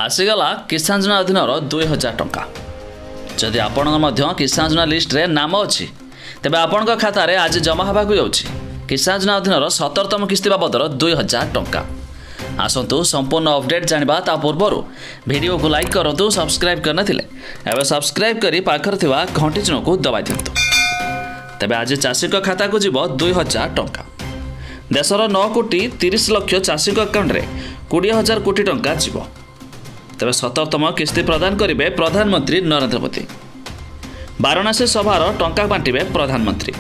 आसीगला किसान योजना अधीन 2000 टंका। जदि आपण किसान योजना लिस्ट रे नाम अच्छी तेज आपण खाता आज जमा होगा किसान योजना अधीन 17तम किस्ती बाबदर 2000 टंका। आसतु संपूर्ण अपडेट जाना ता पूर्व वीडियो को लाइक करूँ, सब्सक्राइब करना एवं सब्सक्राइब कर पाखर थिबा घंटी चिन्ह को दबाई दिंतु। तेबे आज चाषी खाता को जीव 2000 टंका। देशर 9 कोटी 30 लक्ष चाषी अकाउंट रे 20,000 कोटी टंका जीव। तेबे 17तम किस्ती प्रदान करेंगे प्रधानमंत्री नरेंद्र मोदी। वाराणसी सभार टंका बांटे प्रधानमंत्री।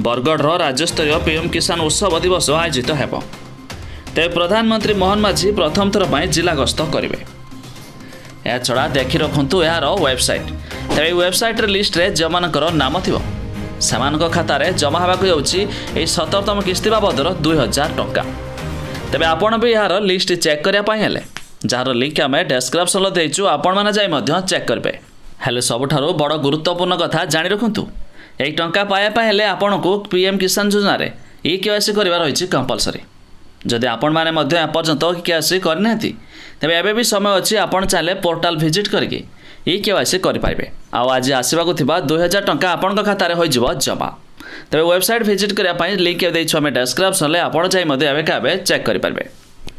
बरगढ़ राज्यस्तरीय पीएम किसान उत्सव दिवस आयोजित होब। तेज प्रधानमंत्री मोहन माझी प्रथम थर पर जिला गस्त करेंगे। यह छड़ा देखि रखु यार वेबसाइट। तेज वेबसाइट लिस्ट रे जो मानकर नाम थी खातार जमा होगा 17तम किस्ती बाबदर 2000 टंका। तेज आपण भी यार लिस्ट चेक करने जार लिंक आम डेस्क्रिप्शन देचु, आपण मैंने जाई चेक करेंगे। हेले सबुठारु बड़ गुरुत्वपूर्ण कथा जानी रखु। एक टंका पाइबापे आपण को पीएम किसान योजना रे केवाईसी करवा रही कंपलसरी। जदि आपण मैंने एपर्यंत केवाईसी करना तेज एबे भी समय अच्छी, आपण चाहे पोर्टाल विजिट करके केवाईसी करेंगे। आज आसवाक 2000 टंका आपण खातार हो जमा। तेज वेबसाइट विजिट करने लिंक देमें डेस्क्रिप्शन आप चेक करेंगे।